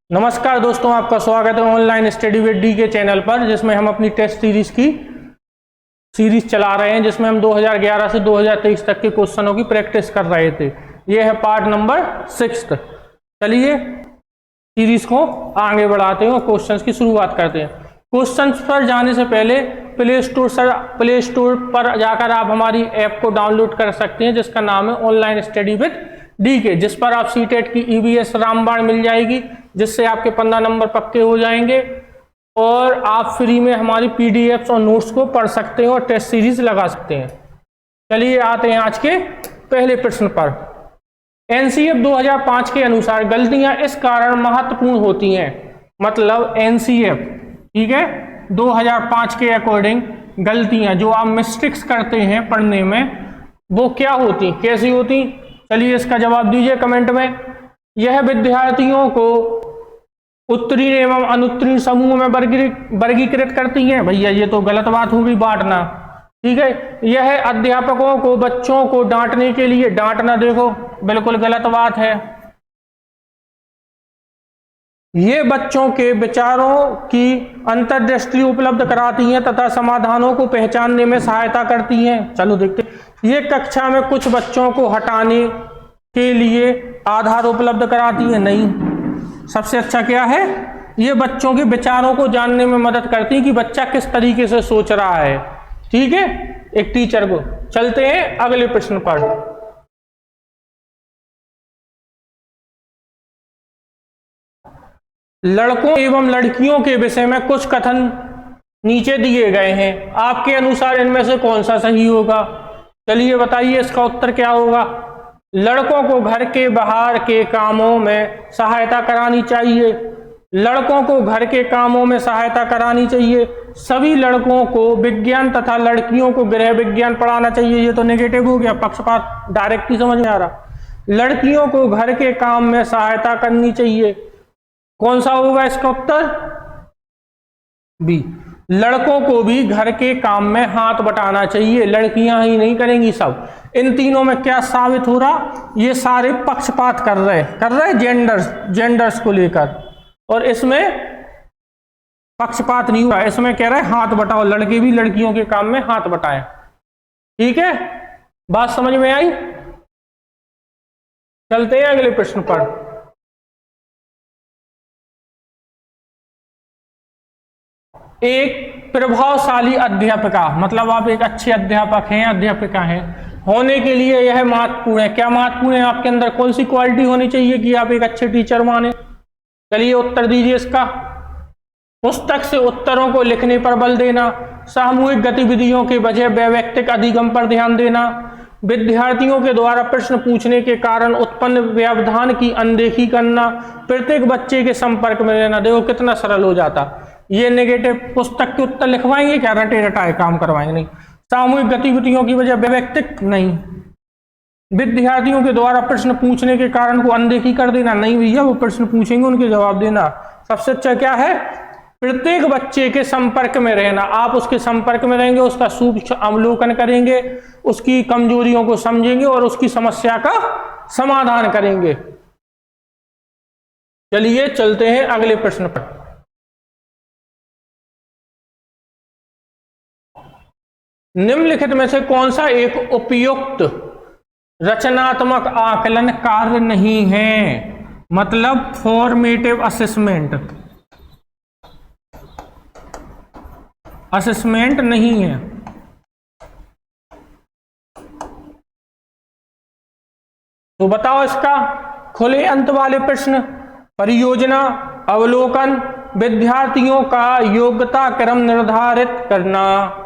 नमस्कार दोस्तों, आपका स्वागत है ऑनलाइन स्टडी विद डी के चैनल पर, जिसमें हम अपनी टेस्ट सीरीज की सीरीज चला रहे हैं, जिसमें हम 2011 से 2023 तक के क्वेश्चनों की प्रैक्टिस कर रहे थे। ये है पार्ट नंबर 6। चलिए सीरीज को आगे बढ़ाते हैं और क्वेश्चंस की शुरुआत करते हैं। क्वेश्चंस पर जाने से पहले प्ले स्टोर पर जाकर आप हमारी ऐप को डाउनलोड कर सकते हैं, जिसका नाम है ऑनलाइन स्टडी विद डी के, जिस पर आप सीटेट की ईवीएस रामबाण मिल जाएगी, जिससे आपके 15 नंबर पक्के हो जाएंगे और आप फ्री में हमारी पीडीएफ्स और नोट्स को पढ़ सकते हैं और टेस्ट सीरीज लगा सकते हैं। चलिए आते हैं आज के पहले प्रश्न पर। एनसीएफ 2005 के अनुसार गलतियां इस कारण महत्वपूर्ण होती हैं। मतलब एनसीएफ, ठीक है, 2005 के अकॉर्डिंग गलतियां जो आप मिस्टेक्स करते हैं पढ़ने में, वो क्या होती, कैसी होती? चलिए इसका जवाब दीजिए कमेंट में। यह विद्यार्थियों को उत्तीर्ण एवं अनुत्तीर्ण समूह में वर्गीकृत करती हैं। भैया ये तो गलत बात होगी, बांटना, ठीक है। यह अध्यापकों को बच्चों को डांटने के लिए, डांटना देखो बिल्कुल गलत बात है। ये बच्चों के विचारों की अंतर्दृष्टि उपलब्ध कराती हैं तथा समाधानों को पहचानने में सहायता करती हैं। चलो देखते। ये कक्षा में कुछ बच्चों को हटाने के लिए आधार उपलब्ध कराती है। नहीं। सबसे अच्छा क्या है? ये बच्चों के विचारों को जानने में मदद करती है कि बच्चा किस तरीके से सोच रहा है, ठीक है, एक टीचर को। चलते हैं अगले प्रश्न पर। लड़कों एवं लड़कियों के विषय में कुछ कथन नीचे दिए गए हैं, आपके अनुसार इनमें से कौन सा सही होगा? चलिए बताइए इसका उत्तर क्या होगा। लड़कों को घर के बाहर के कामों में सहायता करानी चाहिए। लड़कों को घर के कामों में सहायता करानी चाहिए। सभी लड़कों को विज्ञान तथा लड़कियों को गृह विज्ञान पढ़ाना चाहिए। ये तो नेगेटिव हो गया, पक्षपात डायरेक्ट ही समझ में आ रहा। लड़कियों को घर के काम में सहायता करनी चाहिए। कौन सा होगा इसका उत्तर? बी। लड़कों को भी घर के काम में हाथ बटाना चाहिए, लड़कियां ही नहीं करेंगी सब। इन तीनों में क्या साबित हो रहा? ये सारे पक्षपात कर रहे जेंडर्स को लेकर, और इसमें पक्षपात नहीं हुआ। इसमें कह रहे हाथ बटाओ, लड़के भी लड़कियों के काम में हाथ बटाएं। ठीक है, बात समझ में आई? चलते हैं अगले प्रश्न पर। एक प्रभावशाली अध्यापिका, मतलब आप एक अच्छे अध्यापक हैं, अध्यापिका हैं, होने के लिए यह महत्वपूर्ण है। क्या महत्वपूर्ण है? आपके अंदर कौन सी क्वालिटी होनी चाहिए कि आप एक अच्छे टीचर माने? चलिए उत्तर दीजिए इसका। पुस्तक से उत्तरों को लिखने पर बल देना, सामूहिक गतिविधियों के बजाय वैयक्तिक अधिगम पर ध्यान देना, विद्यार्थियों के द्वारा प्रश्न पूछने के कारण उत्पन्न व्यवधान की अनदेखी करना, प्रत्येक बच्चे के संपर्क में रहना। देखो कितना सरल हो जाता। ये नेगेटिव, पुस्तक के उत्तर लिखवाएंगे क्या? रटे रटाए काम करवाएंगे? नहीं। सामूहिक गतिविधियों की वजह वैयक्तिक? नहीं। विद्यार्थियों के द्वारा प्रश्न पूछने के कारण को अनदेखी कर देना? नहीं भैया, वो प्रश्न पूछेंगे उनके जवाब देना। सबसे अच्छा क्या है? प्रत्येक बच्चे के संपर्क में रहना। आप उसके संपर्क में रहेंगे, उसका सूक्ष्म अवलोकन करेंगे, उसकी कमजोरियों को समझेंगे और उसकी समस्या का समाधान करेंगे। चलिए चलते हैं अगले प्रश्न पर। निम्नलिखित में से कौन सा एक उपयुक्त रचनात्मक आकलन कार्य नहीं है? मतलब फॉर्मेटिव असेसमेंट नहीं है। तो बताओ इसका। खुले अंत वाले प्रश्न, परियोजना, अवलोकन, विद्यार्थियों का योग्यता क्रम निर्धारित करना।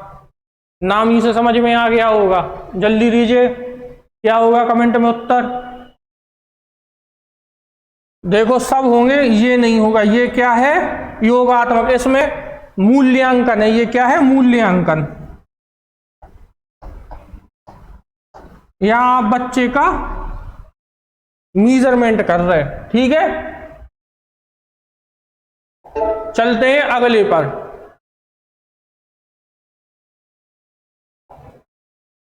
नाम ही से समझ में आ गया होगा, जल्दी दीजिए क्या होगा कमेंट में उत्तर। देखो सब होंगे, ये नहीं होगा। ये क्या है? योगात्मक। इसमें मूल्यांकन है। ये क्या है? मूल्यांकन। यहां आप बच्चे का मेजरमेंट कर रहे हैं, ठीक है। चलते हैं अगले पर।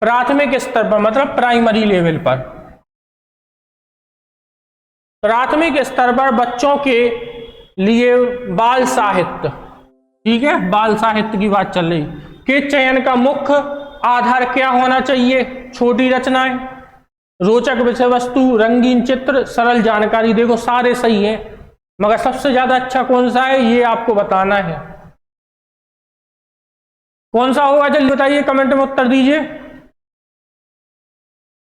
प्राथमिक स्तर पर, मतलब प्राइमरी लेवल पर। प्राथमिक स्तर पर बच्चों के लिए बाल साहित्य, ठीक है, बाल साहित्य की बात चल रही, के चयन का मुख्य आधार क्या होना चाहिए? छोटी रचनाएं, रोचक विषय वस्तु, रंगीन चित्र, सरल जानकारी। देखो सारे सही हैं, मगर सबसे ज्यादा अच्छा कौन सा है ये आपको बताना है। कौन सा होगा जल्दी बताइए, कमेंट में उत्तर दीजिए।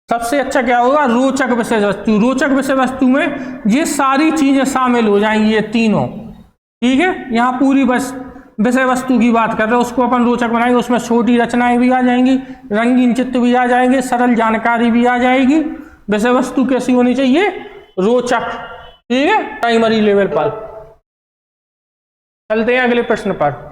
सबसे अच्छा क्या होगा? रोचक विषय वस्तु। रोचक विषय वस्तु में ये सारी चीजें शामिल हो जाएंगी, ये तीनों, ठीक है। यहाँ पूरी बस विषय वस्तु की बात कर रहे हैं, उसको अपन रोचक बनाएंगे, उसमें छोटी रचनाएं भी आ जाएंगी, रंगीन चित्र भी आ जाएंगे, सरल जानकारी भी आ जाएगी। विषय वस्तु कैसी होनी चाहिए? रोचक, ठीक है, प्राइमरी लेवल पर। चलते हैं अगले प्रश्न पर।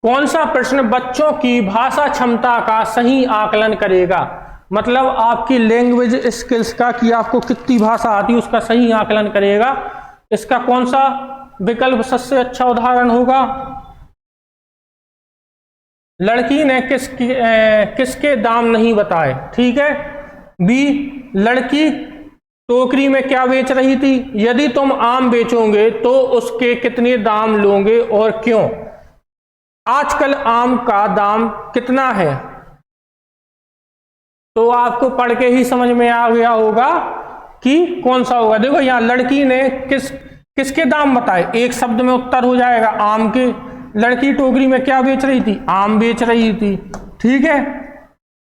कौन सा प्रश्न बच्चों की भाषा क्षमता का सही आकलन करेगा? मतलब आपकी लैंग्वेज स्किल्स का, कि आपको कितनी भाषा आती है, उसका सही आकलन करेगा। इसका कौन सा विकल्प सबसे अच्छा उदाहरण होगा? लड़की ने किसके दाम नहीं बताए, ठीक है। बी, लड़की टोकरी में क्या बेच रही थी? यदि तुम आम बेचोगे तो उसके कितने दाम लोगे और क्यों? आजकल आम का दाम कितना है? तो आपको पढ़ के ही समझ में आ गया होगा कि कौन सा होगा। देखो यहाँ लड़की ने किसके दाम बताए, एक शब्द में उत्तर हो जाएगा, आम के। लड़की टोकरी में क्या बेच रही थी? आम बेच रही थी, ठीक है।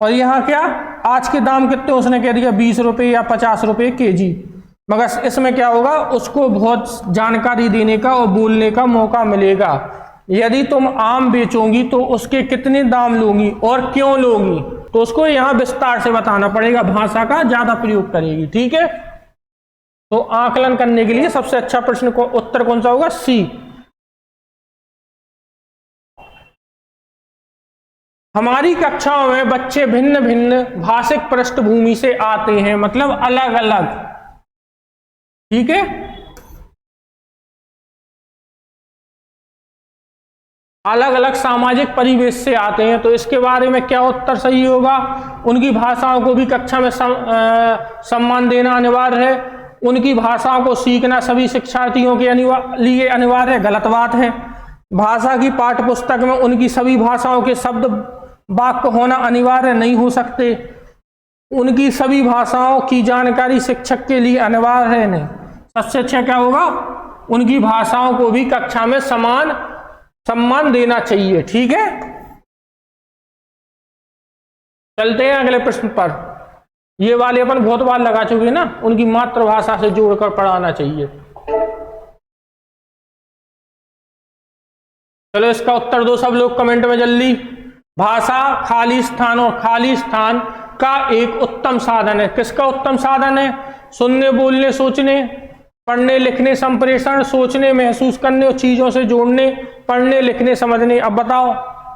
और यहाँ क्या, आज के दाम कितने, उसने कह दिया 20 रुपए या 50 रुपए केजी। मगर इसमें क्या होगा, उसको बहुत जानकारी देने का और बोलने का मौका मिलेगा। यदि तुम आम बेचोगी तो उसके कितने दाम लोगी और क्यों लोगी, तो उसको यहाँ विस्तार से बताना पड़ेगा, भाषा का ज्यादा प्रयोग करेगी, ठीक है। तो आकलन करने के लिए सबसे अच्छा प्रश्न को उत्तर कौन सा होगा? सी। हमारी कक्षाओं में बच्चे भिन्न भिन्न भाषिक पृष्ठभूमि से आते हैं, मतलब अलग अलग, ठीक है, अलग अलग सामाजिक परिवेश से आते हैं। तो इसके बारे में क्या उत्तर सही होगा? उनकी भाषाओं को भी कक्षा में सम्मान देना अनिवार्य है। उनकी भाषाओं को सीखना सभी शिक्षार्थियों के लिए अनिवार्य है, गलत बात है। भाषा की पाठ्य पुस्तक में उनकी सभी भाषाओं के शब्द वाक्य होना अनिवार्य नहीं हो सकते। उनकी सभी भाषाओं की जानकारी शिक्षक के लिए अनिवार्य है नहीं। सबसे अच्छा क्या होगा? उनकी भाषाओं को भी कक्षा में सम्मान देना चाहिए, ठीक है। चलते हैं अगले प्रश्न पर। ये वाले अपन बहुत बार लगा चुके ना, उनकी मातृभाषा से जोड़कर पढ़ाना चाहिए। चलो इसका उत्तर दो सब लोग कमेंट में जल्दी। भाषा खाली स्थान और खाली स्थान का एक उत्तम साधन है। किसका उत्तम साधन है? सुनने, बोलने, सोचने, पढ़ने, लिखने, संप्रेषण, सोचने, महसूस करने और चीजों से जोड़ने, पढ़ने, लिखने, समझने। अब बताओ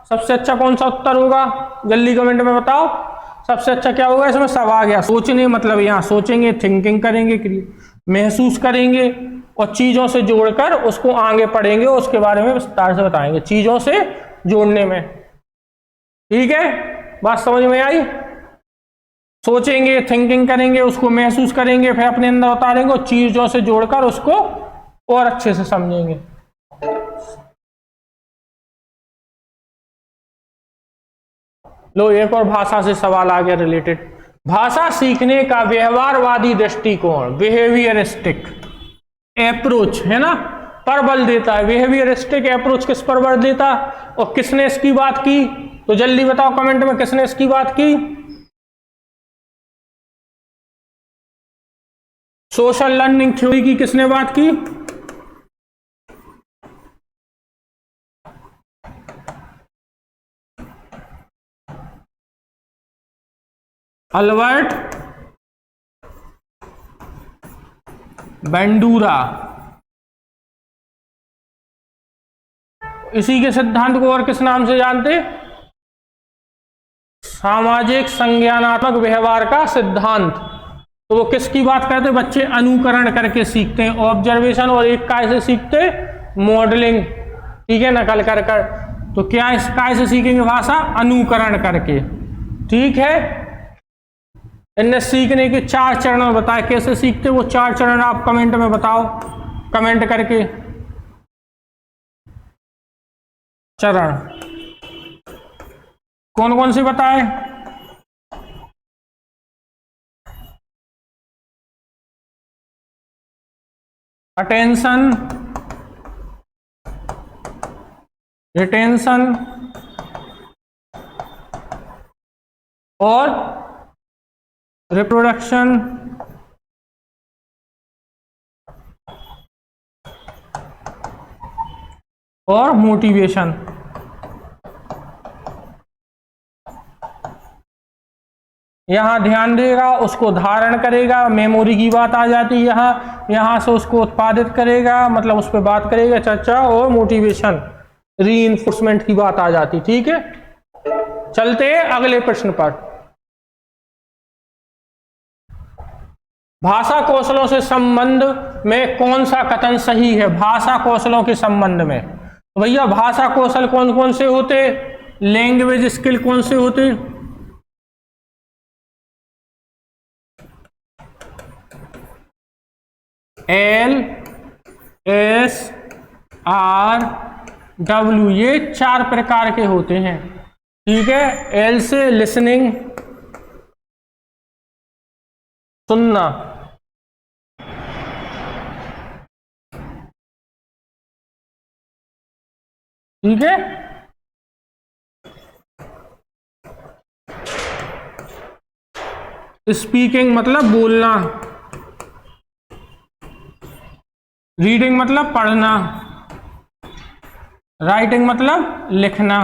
सबसे अच्छा कौन सा उत्तर होगा? जल्दी कमेंट में बताओ सबसे अच्छा क्या होगा। इसमें सब आ गया। सोचने मतलब यहाँ सोचेंगे, थिंकिंग करेंगे, महसूस करेंगे और चीजों से जोड़कर उसको आगे पढ़ेंगे और उसके बारे में विस्तार से बताएंगे, चीजों से जोड़ने में, ठीक है। बात समझ में आई? सोचेंगे, थिंकिंग करेंगे, उसको महसूस करेंगे, फिर अपने अंदर उतारेंगे और चीजों से जोड़कर उसको और अच्छे से समझेंगे। लो एक और भाषा से सवाल आ गया रिलेटेड। भाषा सीखने का व्यवहारवादी दृष्टिकोण, बिहेवियरिस्टिक अप्रोच है ना, पर बल देता है। बिहेवियरिस्टिक अप्रोच किस पर बल देता और किसने इसकी बात की? तो जल्दी बताओ कमेंट में किसने इसकी बात की। सोशल लर्निंग थ्योरी की किसने बात की? Albert Bandura. इसी के सिद्धांत को और किस नाम से जानते? सामाजिक संज्ञानात्मक व्यवहार का सिद्धांत। तो वो किसकी बात करते? बच्चे अनुकरण करके सीखते हैं, ऑब्जर्वेशन, और एक काय से सीखते? मॉडलिंग, ठीक है, नकल कर कर। तो क्या इस काय से सीखेंगे भाषा? अनुकरण करके, ठीक है। इनने सीखने के 4 चरण बताए, कैसे सीखते वो 4 चरण आप कमेंट में बताओ, कमेंट करके। चरण कौन कौन सी बताए? अटेंशन, रिटेंशन और रिप्रोडक्शन और मोटिवेशन। यहां ध्यान देगा, उसको धारण करेगा, मेमोरी की बात आ जाती है यहां से उसको उत्पादित करेगा, मतलब उस पर बात करेगा, चर्चा, और मोटिवेशन, रीइंफोर्समेंट की बात आ जाती। ठीक है, चलते हैं अगले प्रश्न पर। भाषा कौशलों से संबंध में कौन सा कथन सही है? भाषा कौशलों के संबंध में तो भैया भाषा कौशल कौन कौन से होते? लैंग्वेज स्किल कौन से होते? L S R W, ये 4 प्रकार के होते हैं। ठीक है, L से लिसनिंग, सुनना, ठीक है, स्पीकिंग मतलब बोलना, रीडिंग मतलब पढ़ना, राइटिंग मतलब लिखना।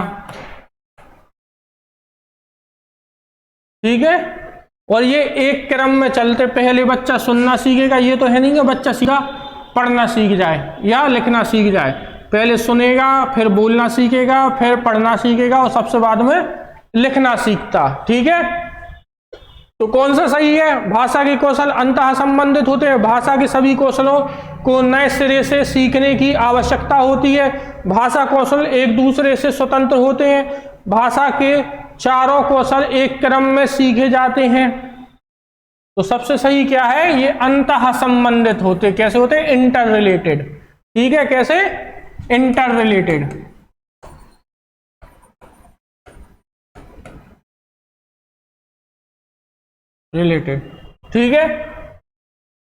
ठीक है, और ये एक क्रम में चलते, पहले बच्चा सुनना सीखेगा, ये तो है नहीं कि बच्चा सीखा पढ़ना सीख जाए या लिखना सीख जाए। पहले सुनेगा, फिर बोलना सीखेगा, फिर पढ़ना सीखेगा और सबसे बाद में लिखना सीखता। ठीक है, तो कौन सा सही है? भाषा के कौशल अंतः संबंधित होते हैं। भाषा के सभी कौशलों को नए सिरे से सीखने की आवश्यकता होती है। भाषा कौशल एक दूसरे से स्वतंत्र होते हैं। भाषा के चारों कौशल एक क्रम में सीखे जाते हैं। तो सबसे सही क्या है? ये अंतः संबंधित होते। कैसे होते? Inter related. ठीक है, कैसे? Inter related. रिलेटेड। ठीक है,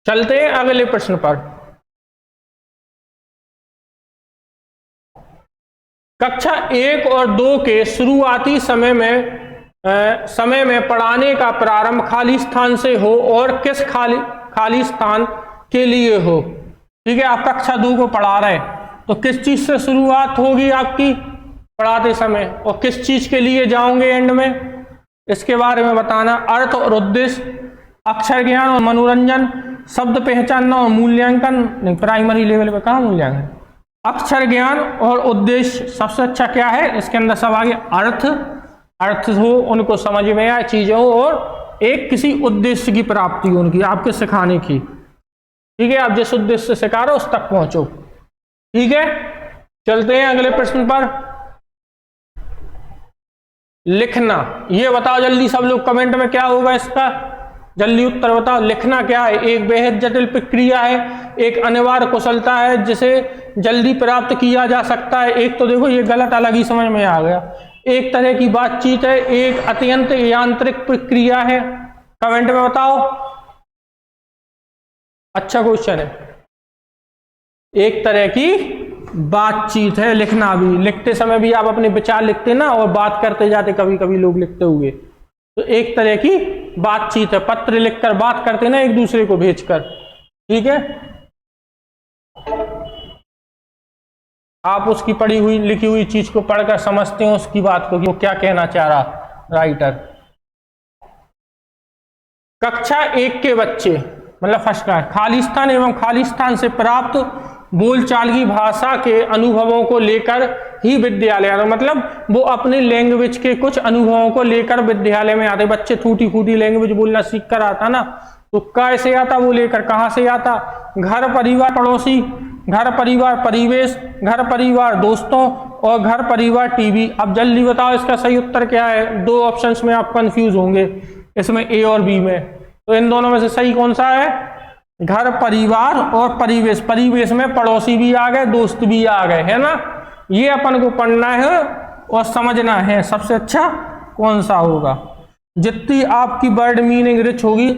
चलते हैं अगले प्रश्न पर। कक्षा 1 और 2 के शुरुआती समय में पढ़ाने का प्रारंभ खाली स्थान से हो और किस खाली स्थान के लिए हो। ठीक है, आप कक्षा 2 को पढ़ा रहे हैं तो किस चीज से शुरुआत होगी आपकी पढ़ाते समय, और किस चीज के लिए जाओगे एंड में, इसके बारे में बताना। अर्थ और उद्देश्य, अक्षर ज्ञान और मनोरंजन, शब्द पहचानना और मूल्यांकन। नहीं, प्राइमरी लेवल पे कहाँ मूल्यांकन? अक्षर ज्ञान और उद्देश्य सबसे अच्छा क्या है इसके अंदर? सब आगे अर्थ हो, उनको समझ में आए चीजें हो, और एक किसी उद्देश्य की प्राप्ति हो उनकी, आपके सिखाने की। ठीक है, आप जिस उद्देश्य से सिखा रहे हो उस तक पहुंचो। ठीक है, चलते हैं अगले प्रश्न पर। लिखना, ये बताओ जल्दी सब लोग कमेंट में, क्या होगा इसका? जल्दी उत्तर बताओ। लिखना क्या है? एक बेहद जटिल प्रक्रिया है, एक अनिवार्य कुशलता है जिसे जल्दी प्राप्त किया जा सकता है। एक तो देखो ये गलत अलग ही समझ में आ गया, एक तरह की बातचीत है, एक अत्यंत यांत्रिक प्रक्रिया है। कमेंट में बताओ। अच्छा क्वेश्चन है। एक तरह की बातचीत है लिखना भी। लिखते समय भी आप अपने विचार लिखते ना, और बात करते जाते कभी कभी लोग लिखते हुए, तो एक तरह की बातचीत है। पत्र लिखकर बात करते ना एक दूसरे को भेजकर। ठीक है, आप उसकी पढ़ी हुई लिखी हुई चीज को पढ़कर समझते हो उसकी बात को कि वो क्या कहना चाह रहा राइटर। कक्षा 1 के बच्चे मतलब फर्स्ट क्लास खालिस्तान एवं खालिस्तान से प्राप्त बोलचाल की भाषा के अनुभवों को लेकर ही विद्यालय, मतलब वो अपने लैंग्वेज के कुछ अनुभवों को लेकर विद्यालय में आते। बच्चे टूटी फूटी लैंग्वेज बोलना सीख कर आता ना, तो कैसे आता वो लेकर, कहाँ से आता? घर परिवार पड़ोसी, घर परिवार परिवेश, घर परिवार दोस्तों, और घर परिवार टीवी। अब जल्दी बताओ इसका सही उत्तर क्या है? 2 ऑप्शंस में आप कंफ्यूज होंगे। इसमें ए और बी में। तो इन दोनों में से सही कौन सा है? घर, परिवार और परिवेश। परिवेश में पड़ोसी भी आ गए, दोस्त भी आ गए, है ना। ये अपन को पढ़ना है और समझना है सबसे अच्छा कौन सा होगा। जितनी आपकी वर्ड मीनिंग रिच होगी,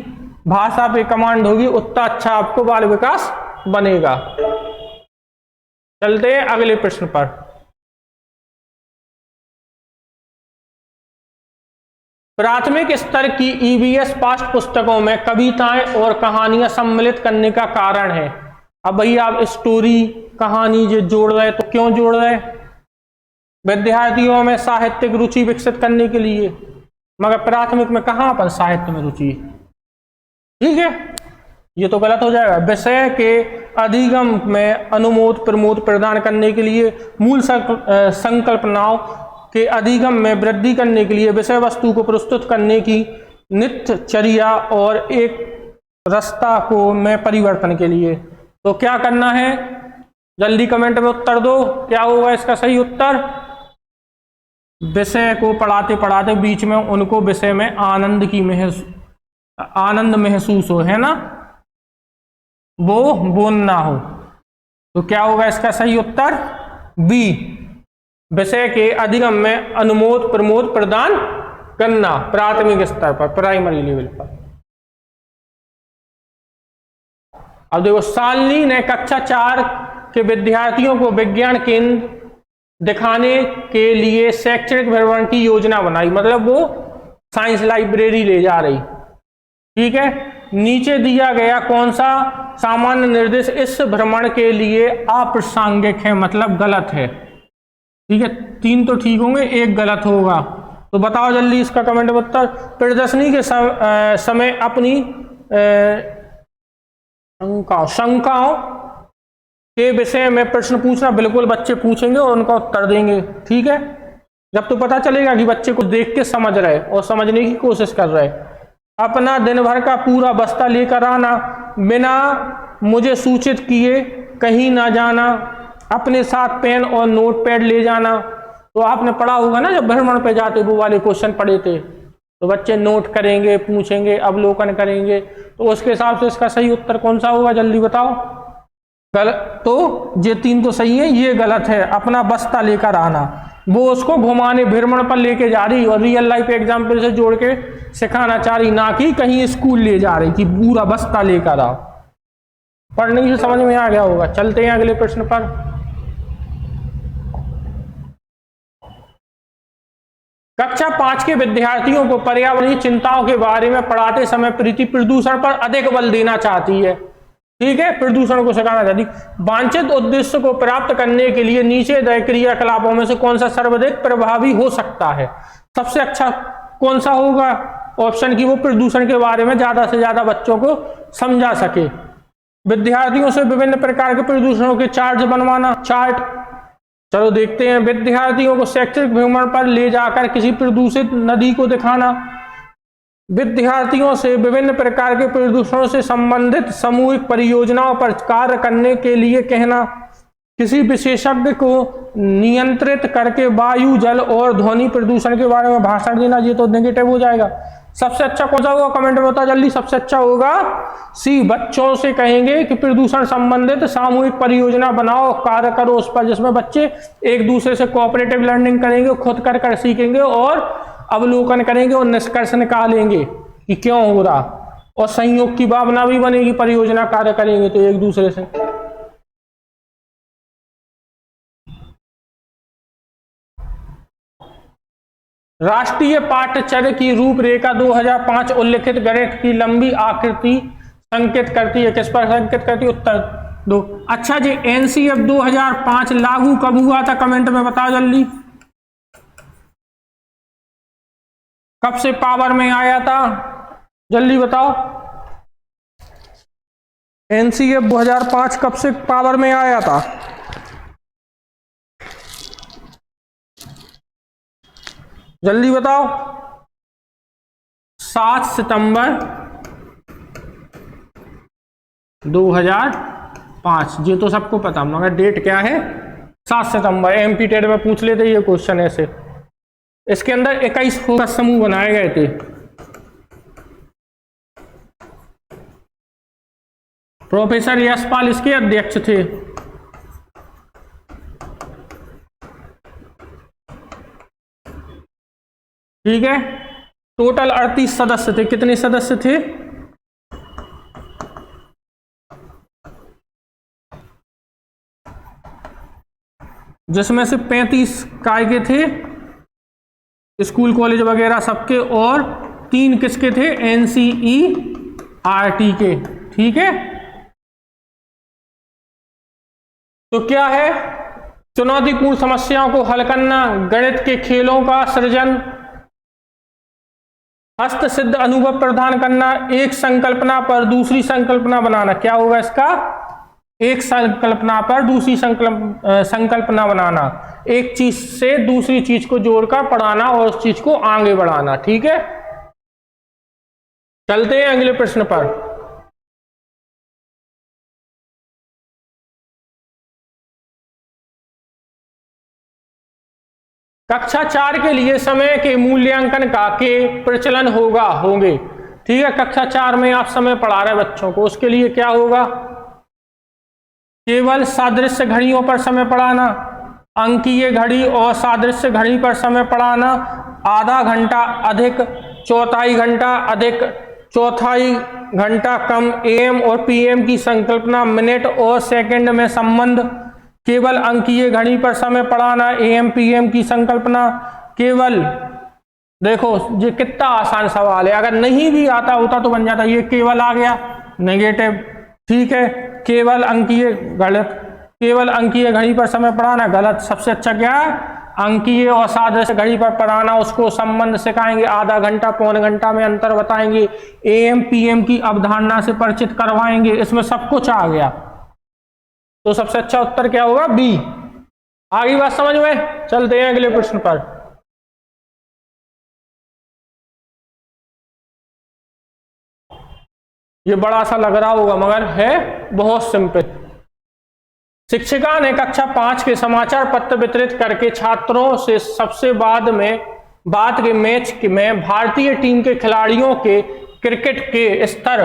भाषा पे कमांड होगी, उतना अच्छा आपको बाल विकास बनेगा। चलते हैं अगले प्रश्न पर। प्राथमिक स्तर की ईवीएस पाठ्य पुस्तकों में कविताएं और कहानियां सम्मिलित करने का कारण है। अब भाई आप स्टोरी, कहानी जो जोड़ रहे, तो क्यों जोड़ रहे? विद्यार्थियों में साहित्यिक रुचि विकसित करने के लिए। मगर प्राथमिक में कहां पर साहित्य में रुचि? ठीक है, ये तो गलत हो जाएगा। विषय के अधिगम में अनुमोद प्रमोद प्रदान करने के लिए, मूल संकल्पनाओं के अधिगम में वृद्धि करने के लिए, विषय वस्तु को प्रस्तुत करने की नित्यचर्या और एक रास्ता को में परिवर्तन के लिए। तो क्या करना है? जल्दी कमेंट में उत्तर दो, क्या होगा इसका सही उत्तर? विषय को पढ़ाते पढ़ाते बीच में उनको विषय में आनंद महसूस हो, है ना, वो बोलना हो। तो क्या होगा इसका सही उत्तर? बी, विषय के अधिगम में अनुमोद प्रमोद प्रदान करना प्राथमिक स्तर पर, प्राइमरी लेवल पर। अब देखो, शालिनी ने कक्षा 4 के विद्यार्थियों को विज्ञान केंद्र दिखाने के लिए शैक्षणिक भ्रमण की योजना बनाई। मतलब वो साइंस लाइब्रेरी ले जा रही। ठीक है, नीचे दिया गया कौन सा सामान्य निर्देश इस भ्रमण के लिए अप्रासंगिक है, मतलब गलत है। ठीक है, 3 तो ठीक होंगे, 1 गलत होगा। तो बताओ जल्दी इसका कमेंट में उत्तर। प्रदर्शनी के समय अपनी शंकाओं के विषय में प्रश्न पूछना। बिल्कुल बच्चे पूछेंगे और उनका उत्तर देंगे। ठीक है, जब तो पता चलेगा कि बच्चे को देख के समझ रहे और समझने की कोशिश कर रहे। अपना दिन भर का पूरा बस्ता लेकर आना, बिना मुझे सूचित किए कहीं ना जाना, अपने साथ पेन और नोटपैड ले जाना। तो आपने पढ़ा होगा ना, जब भ्रमण पे जाते वो वाले क्वेश्चन पढ़े थे, तो बच्चे नोट करेंगे, पूछेंगे, अवलोकन करेंगे। तो उसके हिसाब से इसका सही उत्तर कौन सा होगा, जल्दी बताओ। गलत, तो ये 3 तो सही है, ये गलत है। अपना बस्ता लेकर आना, वो उसको घुमाने भ्रमण पर लेके जा रही और रियल लाइफ एग्जाम्पल से जोड़ के सिखाना चाह रही, ना कि कहीं स्कूल ले जा रही कि पूरा बस्ता लेकर आओ। पढ़ने से समझ में आ गया होगा। चलते हैं अगले प्रश्न पर। कक्षा 5 के विद्यार्थियों को पर्यावरणीय चिंताओं के बारे में पढ़ाते समय प्रीति प्रदूषण पर अधिक बल देना चाहती है। ठीक है, प्रदूषण को सिखाना चाहती। वांछित उद्देश्य को प्राप्त करने के लिए नीचे दिए क्रियाकलापों में से कौन सा सर्वाधिक प्रभावी हो सकता है? सबसे अच्छा कौन सा होगा ऑप्शन की? वो प्रदूषण के बारे में ज्यादा से ज्यादा बच्चों को समझा सके। विद्यार्थियों से विभिन्न प्रकार के प्रदूषणों के चार्ट बनवाना। चार्ट, चलो देखते हैं। विद्यार्थियों को शैक्षणिक भ्रमण पर ले जाकर किसी प्रदूषित नदी को दिखाना। विद्यार्थियों से विभिन्न प्रकार के प्रदूषणों से संबंधित सामूहिक परियोजनाओं पर कार्य करने के लिए कहना। किसी विशेषज्ञ को नियंत्रित करके वायु, जल और ध्वनि प्रदूषण के बारे में भाषण देना। ये तो नेगेटिव हो जाएगा। सबसे अच्छा कौन सा होगा, कमेंट में बता जल्दी। सबसे अच्छा होगा सी, बच्चों से कहेंगे कि प्रदूषण संबंधित सामूहिक परियोजना बनाओ, कार्य करो उस पर, जिसमें बच्चे एक दूसरे से कोऑपरेटिव लर्निंग करेंगे, खुद कर सीखेंगे और अवलोकन करेंगे और निष्कर्ष निकालेंगे कि क्यों हो रहा, और संयोग की भावना भी बनेगी। परियोजना कार्य करेंगे तो एक दूसरे से। राष्ट्रीय पाठ्यचर्या की रूपरेखा 2005 उल्लिखित गणित की लंबी आकृति संकेत करती है। किस पर संकेत करती है? उत्तर दो। अच्छा जी, एनसीएफ 2005 लागू कब हुआ था? कमेंट में बताओ जल्दी। कब से पावर में आया था? जल्दी बताओ। एनसीएफ 2005 कब से पावर में आया था? जल्दी बताओ। 7 सितंबर 2005। ये तो सबको पता, मगर डेट क्या है? 7 सितंबर। एमपी टेट में पूछ लेते ये क्वेश्चन ऐसे। इसके अंदर 21 फोकस समूह बनाए गए थे। प्रोफेसर यशपाल इसके अध्यक्ष थे। ठीक है, टोटल 38 सदस्य थे। कितने सदस्य थे? जिसमें से 35 काय के थे, स्कूल कॉलेज वगैरह सबके, और 3 किसके थे? NCERT के। ठीक है, तो क्या है? चुनौतीपूर्ण समस्याओं को हल करना, गणित के खेलों का सृजन, हस्त सिद्ध अनुभव प्रदान करना, एक संकल्पना पर दूसरी संकल्पना बनाना। क्या होगा इसका? एक संकल्पना पर दूसरी संकल्पना बनाना, एक चीज से दूसरी चीज को जोड़कर पढ़ाना और उस चीज को आगे बढ़ाना। ठीक है, चलते हैं अगले प्रश्न पर। कक्षा 4 के लिए समय के मूल्यांकन का के प्रचलन होंगे। ठीक है, कक्षा 4 में आप समय पढ़ा रहे बच्चों को, उसके लिए क्या होगा? केवल सादृश्य घड़ियों पर समय पढ़ाना, अंकीय घड़ी और सादृश्य घड़ी पर समय पढ़ाना, आधा घंटा अधिक, चौथाई घंटा अधिक, चौथाई घंटा कम, AM और PM की संकल्पना, मिनट और सेकंड में संबंध, केवल अंकीय घड़ी पर समय पढ़ाना, AM PM की संकल्पना, केवल। देखो ये कितना आसान सवाल है, अगर नहीं भी आता होता तो बन जाता। ये केवल आ गया, नेगेटिव। ठीक है, केवल अंकीय, गलत। केवल अंकीय घड़ी पर समय पढ़ाना, गलत। सबसे अच्छा क्या है? अंकीय और सादृश्य घड़ी पर पढ़ाना, उसको संबंध सिखाएंगे, आधा घंटा पौन घंटा में अंतर बताएंगे, AM PM की अवधारणा से परिचित करवाएंगे। इसमें सब कुछ आ गया, तो सबसे अच्छा उत्तर क्या होगा? B। आगे बात समझ में? चलते हैं अगले प्रश्न पर। ये बड़ा सा लग रहा होगा मगर है बहुत सिंपल। शिक्षिका ने कक्षा 5 के समाचार पत्र वितरित करके छात्रों से सबसे बाद के मैच में भारतीय टीम के खिलाड़ियों के क्रिकेट के स्तर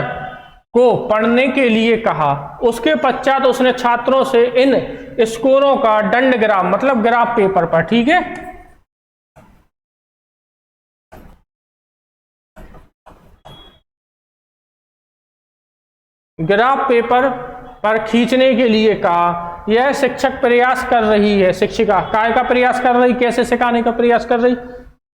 को पढ़ने के लिए कहा। उसके पश्चात उसने छात्रों से इन स्कोरों का दंड ग्राफ, मतलब ग्राफ पेपर पर, ठीक है, ग्राफ पेपर पर खींचने के लिए कहा। यह शिक्षक प्रयास कर रही है, शिक्षिका काय का प्रयास कर रही, कैसे सिखाने का प्रयास कर रही?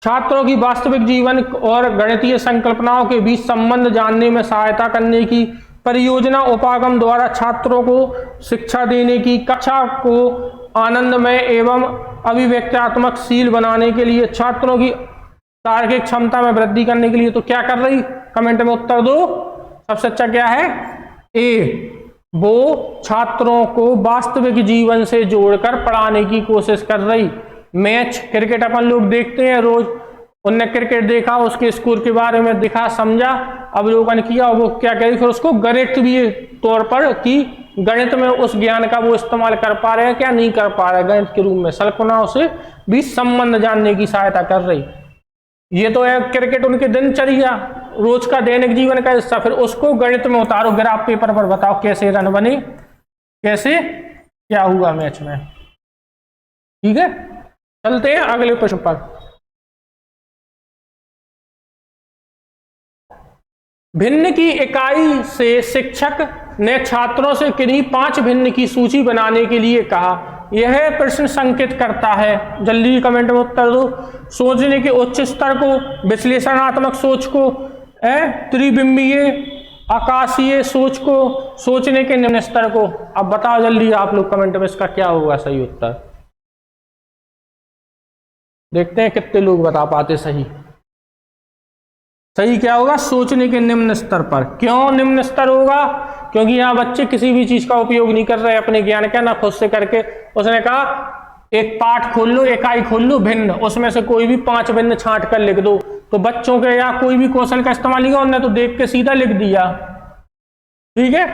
छात्रों की वास्तविक जीवन और गणितीय संकल्पनाओं के बीच संबंध जानने में सहायता करने की परियोजना उपागम द्वारा छात्रों को शिक्षा देने की, कक्षा को आनंदमय एवं अभिव्यक्त्यात्मकशील बनाने के लिए, छात्रों की तार्किक क्षमता में वृद्धि करने के लिए। तो क्या कर रही? कमेंट में उत्तर दो। सबसे अच्छा क्या है? ए, वो छात्रों को वास्तविक जीवन से जोड़कर पढ़ाने की कोशिश कर रही। मैच, क्रिकेट अपन लोग देखते हैं रोज, उनने क्रिकेट देखा, उसके स्कोर के बारे में दिखा, समझा, अवलोकन किया, वो क्या करी, फिर उसको गणितीय तौर पर कि गणित में उस ज्ञान का वो इस्तेमाल कर पा रहे हैं क्या नहीं कर पा रहे, गणित के रूप में कल्पनाओं से भी संबंध जानने की सहायता कर रही। ये तो है क्रिकेट उनके दिनचर्या, रोज का दैनिक जीवन का हिस्सा, फिर उसको गणित में उतारो, ग्राफ पेपर पर बताओ कैसे रन बने, कैसे क्या हुआ मैच में। ठीक है, चलते हैं अगले प्रश्न पर। भिन्न की इकाई से शिक्षक ने छात्रों से किन्हीं 5 भिन्न की सूची बनाने के लिए कहा। यह प्रश्न संकेत करता है, जल्दी कमेंट में उत्तर दो, सोचने के उच्च स्तर को, विश्लेषणात्मक सोच को, त्रिबिंबीय आकाशीय सोच को, सोचने के निम्न स्तर को। अब बताओ जल्दी आप लोग कमेंट में इसका क्या होगा सही उत्तर। देखते हैं कितने लोग बता पाते सही। सही क्या होगा? सोचने के निम्न स्तर पर। क्यों निम्न स्तर होगा? क्योंकि यहाँ बच्चे किसी भी चीज का उपयोग नहीं कर रहे अपने ज्ञान का, ना खुद से करके। उसने कहा एक पाठ खोल लो, इकाई खोल लो भिन्न, उसमें से कोई भी 5 भिन्न छांट कर लिख दो। तो बच्चों के या कोई भी कौशल का इस्तेमाल नहीं किया, उन्होंने तो देख के सीधा लिख दिया। ठीक है,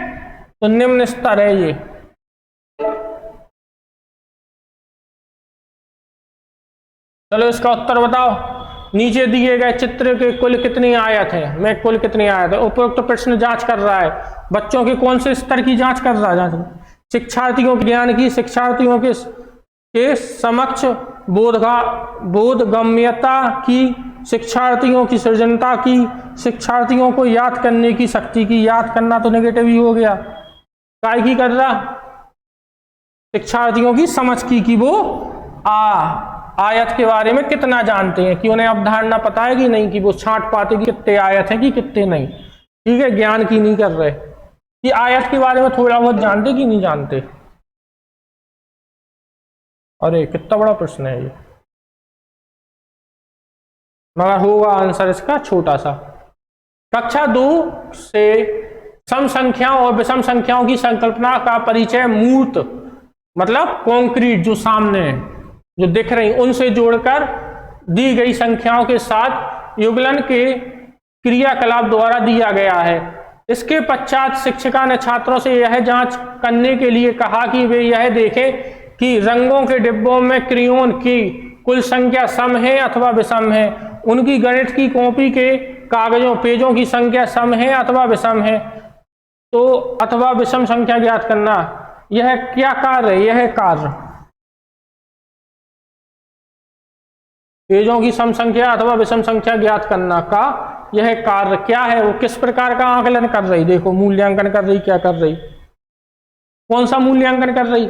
तो निम्न स्तर है ये। चलो इसका उत्तर बताओ। नीचे दिए गए चित्र के कुल कितनी आयत है, में कुल कितनी आयत है। उपरोक्त प्रश्न जांच कर रहा है बच्चों के कौन से स्तर की जांच कर रहा है, शिक्षार्थियों के ज्ञान की, शिक्षार्थियों के समक्ष बोधगम्यता की, शिक्षार्थियों की सृजनता की, शिक्षार्थियों को याद करने की शक्ति की। याद करना तो नेगेटिव ही हो गया, काय की कर रहा, शिक्षार्थियों की समझ की कि वो आयत के बारे में कितना जानते हैं, कि उन्हें अवधारणा पता है कि नहीं, कि वो छांट पाते कि कितने आयत हैं कि कितने नहीं। ठीक है, ज्ञान की नहीं कर रहे, कि आयत के बारे में थोड़ा बहुत जानते कि नहीं जानते। अरे कितना बड़ा प्रश्न है ये, मगर होगा आंसर इसका छोटा सा। कक्षा 2 से सम संख्याओं और विषम संख्याओं की संकल्पना का परिचय मूर्त मतलब कॉन्क्रीट जो सामने है, जो दिख रही, उनसे जोड़कर दी गई संख्याओं के साथ युगलन के क्रियाकलाप द्वारा दिया गया है। इसके पश्चात शिक्षिका ने छात्रों से यह जांच करने के लिए कहा कि वे यह देखें कि रंगों के डिब्बों में क्रेयॉन की कुल संख्या सम है अथवा विषम है, उनकी गणित की कॉपी के कागजों पेजों की संख्या सम है अथवा विषम है। तो अथवा विषम संख्या ज्ञात करना, यह क्या कार्य है, यह कार्य पेजों की सम संख्या अथवा विषम संख्या ज्ञात करना का यह कार्य क्या है, वो किस प्रकार का आकलन कर रही, देखो मूल्यांकन कर रही, क्या कर रही, कौन सा मूल्यांकन कर रही,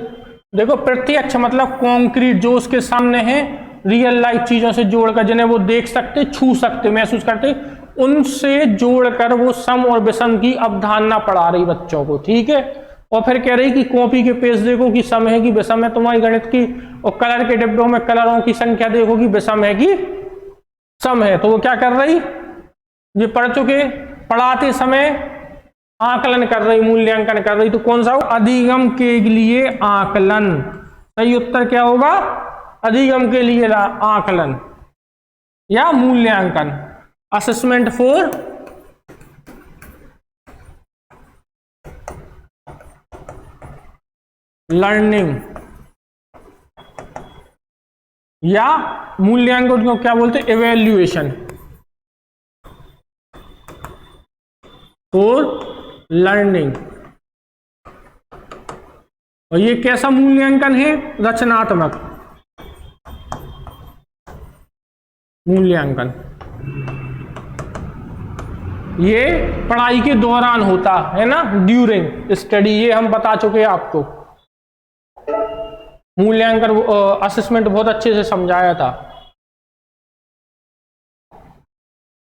देखो प्रत्यक्ष मतलब कॉन्क्रीट जो उसके सामने है, रियल लाइफ चीजों से जोड़कर, जिन्हें वो देख सकते, छू सकते, महसूस करते, उनसे जोड़कर वो सम और विषम की अवधारणा पढ़ा रही बच्चों को। ठीक है, और फिर कह रही कि कॉपी के पेज देखो कि सम है कि विषम है तुम्हारी गणित की, और कलर के डिब्बों में कलरों की संख्या देखो कि विषम है कि सम है। तो वो क्या कर रही, ये पढ़ चुके, पढ़ाते समय आकलन कर रही, मूल्यांकन कर रही। तो कौन सा, अधिगम के लिए आकलन, सही उत्तर क्या होगा, अधिगम के लिए आकलन या मूल्यांकन, असेसमेंट फॉर लर्निंग, या मूल्यांकन को क्या बोलते हैं, इवैल्यूएशन फॉर लर्निंग। और ये कैसा मूल्यांकन है, रचनात्मक मूल्यांकन, ये पढ़ाई के दौरान होता है ना, ड्यूरिंग स्टडी, ये हम बता चुके हैं आपको। मूल्यांकन असेसमेंट बहुत अच्छे से समझाया था।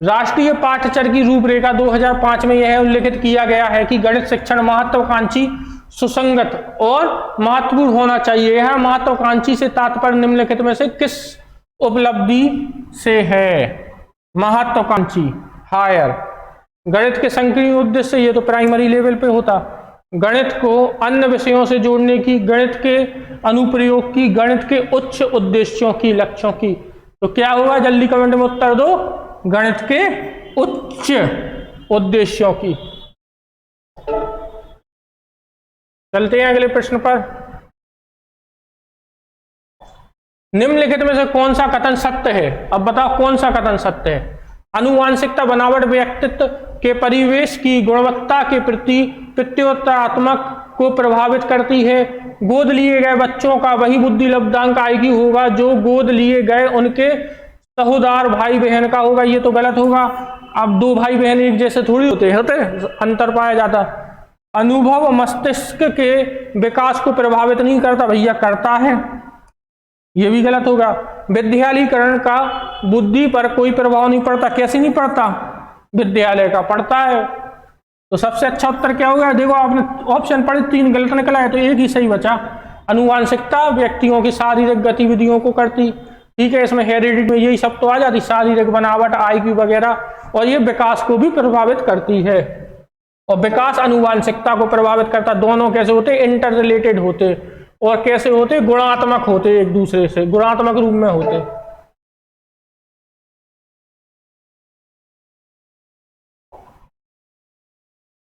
राष्ट्रीय पाठ्यचर्या की रूपरेखा 2005 में यह उल्लेखित किया गया है कि गणित शिक्षण महत्वाकांक्षी, सुसंगत और महत्वपूर्ण होना चाहिए। यह महत्वाकांक्षी से तात्पर्य निम्नलिखित में से किस उपलब्धि से है, महत्वाकांक्षी, हायर, गणित के संकीर्ण उद्देश्य, ये तो प्राइमरी लेवल पे होता, गणित को अन्य विषयों से जोड़ने की, गणित के अनुप्रयोग की, गणित के उच्च उद्देश्यों की, लक्ष्यों की। तो क्या होगा, जल्दी कमेंट में उत्तर दो, गणित के उच्च उद्देश्यों की। चलते हैं अगले प्रश्न पर। निम्नलिखित में से कौन सा कथन सत्य है, अब बताओ कौन सा कथन सत्य है। आनुवांशिकता बनावट व्यक्तित्व के परिवेश की गुणवत्ता के प्रति प्रत्युत्तरात्मक को प्रभावित करती है। गोद लिए गए बच्चों का वही बुद्धि लब्धांक IQ होगा जो गोद लिए गए उनके सहोदर भाई बहन का होगा। ये तो गलत होगा, अब दो भाई बहन एक जैसे थोड़ी होते, अंतर पाया जाता। अनुभव मस्तिष्क के विकास को प्रभावित नहीं करता, भैया करता है, ये भी गलत होगा। विद्यालयीकरण का बुद्धि पर कोई प्रभाव नहीं पड़ता, कैसे नहीं पड़ता, विद्यालय का पड़ता है। तो सबसे अच्छा उत्तर क्या होगा, देखो आपने ऑप्शन पढ़े, 3 गलत निकला है तो एक ही सही बचा। आनुवांशिकता व्यक्तियों की शारीरिक गतिविधियों को करती, ठीक है, इसमें हेरिडिटी में यही सब तो आ जाती, शारीरिक बनावट, IQ वगैरह, और ये विकास को भी प्रभावित करती है। और विकास आनुवांशिकता को प्रभावित करता, दोनों कैसे होते, इंटर रिलेटेड होते, और कैसे होते, गुणात्मक होते, एक दूसरे से गुणात्मक रूप में होते।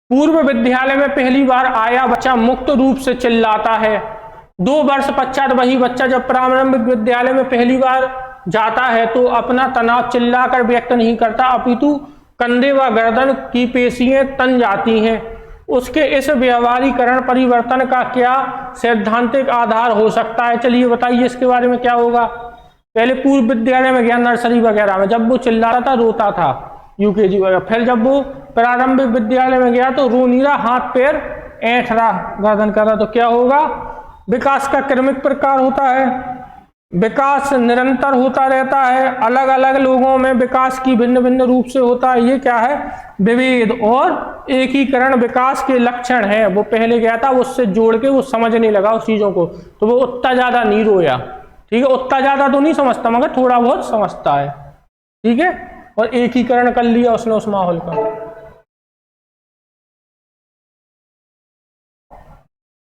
पूर्व विद्यालय में पहली बार आया बच्चा मुक्त रूप से चिल्लाता है। 2 वर्ष पश्चात वही बच्चा जब प्रारंभिक विद्यालय में पहली बार जाता है तो अपना तनाव चिल्लाकर व्यक्त नहीं करता, अपितु कंधे व गर्दन की पेशियां तन जाती हैं। उसके इस व्यवहारीकरण परिवर्तन का क्या सैद्धांतिक आधार हो सकता है? चलिए बताइए इसके बारे में क्या होगा। पहले पूर्व विद्यालय में गया, नर्सरी वगैरह में, जब वो चिल्लाता था, रोता था, यूकेजी वगैरह। फिर जब वो प्रारंभिक विद्यालय में गया तो रो नहीं रहा, हाथ पैर ऐंठ रहा, गर्दन कर रहा, तो क्या होगा? विकास का क्रमिक प्रकार होता है, विकास निरंतर होता रहता है, अलग अलग लोगों में विकास की भिन्न भिन्न रूप से होता है। ये क्या है? विभेद और एकीकरण विकास के लक्षण है। वो पहले गया था, उससे जोड़ के वो समझने लगा उस चीजों को, तो वो उतना ज्यादा नहीं रोया। ठीक है, उतना ज्यादा तो नहीं समझता मगर थोड़ा बहुत समझता है। ठीक है, और एकीकरण कर लिया उसने उस माहौल का।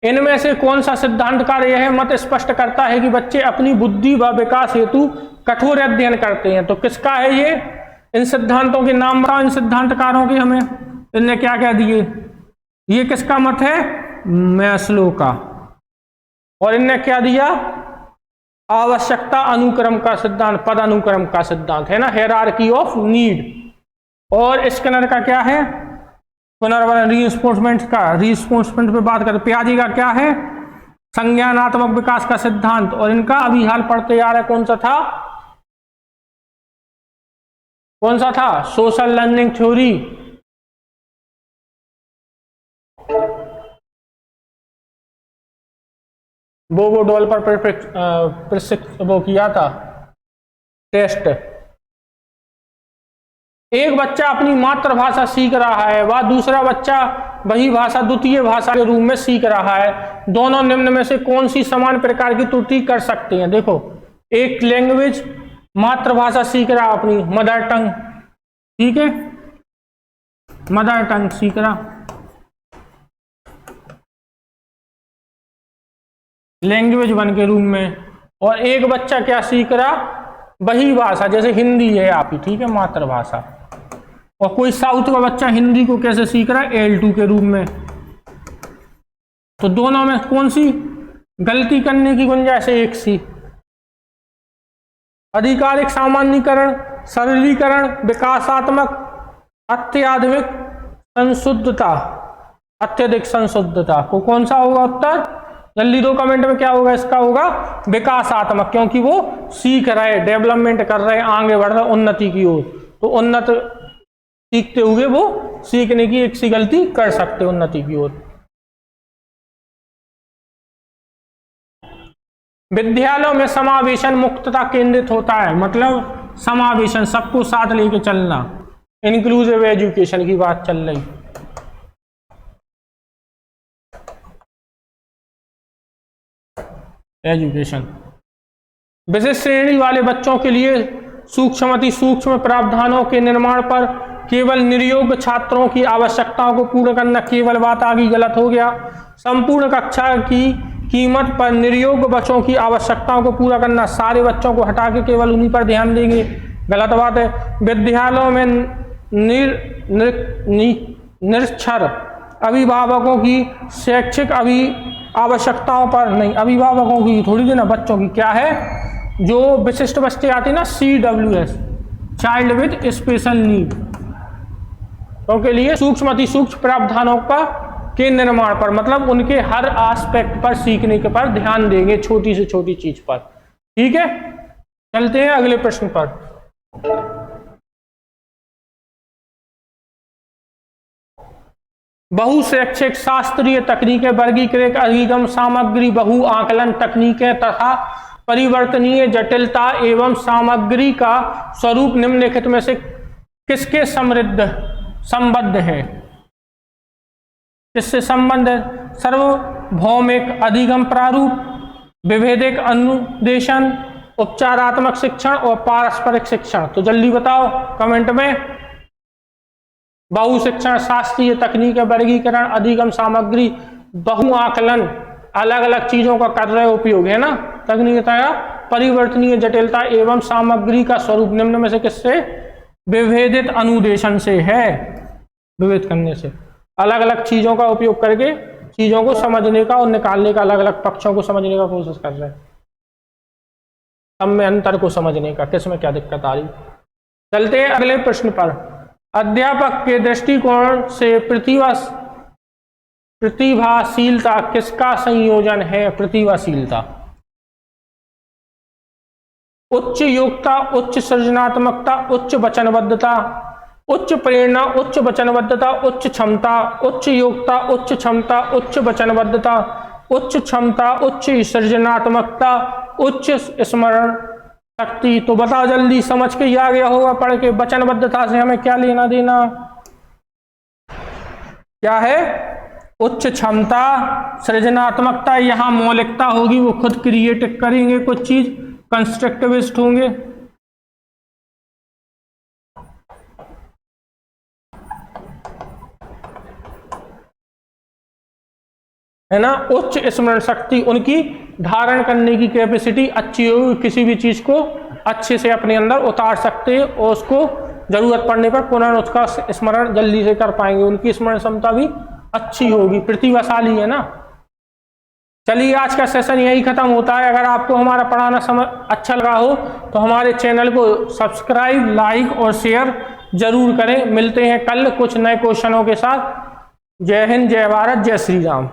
इनमें से कौन सा सिद्धांत कार्य यह मत स्पष्ट करता है कि बच्चे अपनी बुद्धि व विकास हेतु कठोर अध्ययन करते हैं? तो किसका है ये? इन सिद्धांतों के नाम बताओ, इन सिद्धांतकारों के। हमें इनने क्या कह दिए? ये किसका मत है? मैस्लो का। और इनने क्या दिया? आवश्यकता अनुक्रम का सिद्धांत, पद अनुक्रम का सिद्धांत है ना, हायरार्की ऑफ नीड। और स्किनर का क्या है? पुनर्वरण रीइंफोर्समेंट का, रीइंफोर्समेंट पे बात करें। पियाजे का क्या है? संज्ञानात्मक विकास का सिद्धांत। और इनका अभी हाल पढ़ते आ रहा है, कौन सा था? कौन सा था? Social learning theory. वो डॉल पर वो किया था टेस्ट। एक बच्चा अपनी मातृभाषा सीख रहा है, वह दूसरा बच्चा वही भाषा द्वितीय भाषा के रूप में सीख रहा है। दोनों निम्न में से कौन सी समान प्रकार की त्रुटि कर सकते हैं? देखो, एक लैंग्वेज मातृभाषा सीख रहा अपनी मदर टंग, ठीक है, मदर टंग सीख रहा, लैंग्वेज वन के रूप में। और एक बच्चा क्या सीख रहा? वही भाषा, जैसे हिंदी है आपकी, ठीक है, मातृभाषा। और कोई साउथ का बच्चा हिंदी को कैसे सीख रहा है? L2 के रूप में। तो दोनों में कौन सी गलती करने की गुंजाइश है? एक सी। आधिकारिक सामान्यीकरण, सरलीकरण, विकासात्मक, अत्याधुनिक संशुद्धता, अत्यधिक संशुद्धता को कौन सा होगा उत्तर? जल्दी दो कमेंट में क्या होगा? इसका होगा विकासात्मक, क्योंकि वो सीख रहे, डेवलपमेंट कर रहे, आगे बढ़ रहे उन्नति की ओर। तो उन्नत सीखते हुए वो सीखने की एक सी गलती कर सकते उन्नति की ओर। विद्यालयों में समावेशन मुक्तता केंद्रित होता है, मतलब समावेशन, सबको साथ लेके चलना, इंक्लूसिव एजुकेशन की बात चल रही। एजुकेशन विशिष्ट श्रेणी वाले बच्चों के लिए सूक्ष्म प्रावधानों के निर्माण पर केवल निरयोग्य छात्रों की आवश्यकताओं को पूर्ण करना, केवल बात आगे गलत हो गया। संपूर्ण कक्षा की कीमत पर निरयोग्य बच्चों की आवश्यकताओं को पूरा करना, सारे बच्चों को हटा के केवल उन्हीं पर ध्यान देंगे, गलत बात है। विद्यालयों में निरक्षर अभिभावकों की शैक्षिक आवश्यकताओं पर नहीं, अभिभावकों की थोड़ी देना, बच्चों की क्या है? जो विशिष्ट बच्चे आते हैं ना, CWS, child with special need, तो के लिए सूक्ष्म प्रावधानों पर के निर्माण पर, मतलब उनके हर एस्पेक्ट पर, सीखने के पर ध्यान देंगे, छोटी से छोटी चीज पर। ठीक है, चलते हैं अगले प्रश्न पर। बहुशैक्षिक शास्त्रीय तकनीकें, वर्गीकृत अधिगम सामग्री, बहु आकलन तकनीकें तथा परिवर्तनीय जटिलता एवं सामग्री का स्वरूप निम्नलिखित में से किसके संबद्ध है? किससे संबंध है? सार्वभौमिक अधिगम प्रारूप, विभेदिक अनुदेशन, उपचारात्मक शिक्षण और पारस्परिक शिक्षण। तो जल्दी बताओ कमेंट में। बहु शिक्षण, शास्त्रीय तकनीक, वर्गीकरण, अधिगम सामग्री, बहु आकलन, अलग अलग चीजों का कर रहे उपयोग है ना, तकनीक, परिवर्तनीय जटिलता एवं सामग्री का स्वरूप निम्न में से किससे? विभेदित अनुदेशन से है, विभेद करने से, अलग अलग चीजों का उपयोग करके चीजों को समझने का और निकालने का, अलग अलग पक्षों को समझने का कोशिश कर रहे हैं। अब में अंतर को समझने का, किसमें क्या दिक्कत आ रही। चलते हैं अगले प्रश्न पर। अध्यापक के दृष्टिकोण से प्रतिभाशीलता किसका संयोजन है? प्रतिभाशीलता, उच्च योग्यता, उच्च सृजनात्मकता, उच्च वचनबद्धता, उच्च प्रेरणा, उच्च वचनबद्धता, उच्च क्षमता, उच्च योग्यता, उच्च क्षमता, उच्च वचनबद्धता, उच्च क्षमता, उच्च सृजनात्मकता, उच्च स्मरण शक्ति। तो बताओ जल्दी, समझ के ही आ गया होगा पढ़ के। वचनबद्धता से हमें क्या लेना देना? क्या है? उच्च क्षमता, सृजनात्मकता, यहाँ मौलिकता होगी, वो खुद क्रिएट करेंगे कुछ चीज, कंस्ट्रक्टिविस्ट होंगे। है ना? उच्च स्मरण शक्ति, उनकी धारण करने की कैपेसिटी अच्छी होगी, किसी भी चीज को अच्छे से अपने अंदर उतार सकते हैं और उसको जरूरत पड़ने पर पुनः उसका स्मरण जल्दी से कर पाएंगे, उनकी स्मरण क्षमता भी अच्छी होगी, प्रतिभाशाली है ना। चलिए आज का सेशन यही खत्म होता है। अगर आपको हमारा पढ़ाना समझ अच्छा लगा हो तो हमारे चैनल को सब्सक्राइब, लाइक और शेयर जरूर करें। मिलते हैं कल कुछ नए क्वेश्चनों के साथ। जय हिंद, जय भारत, जय श्री राम।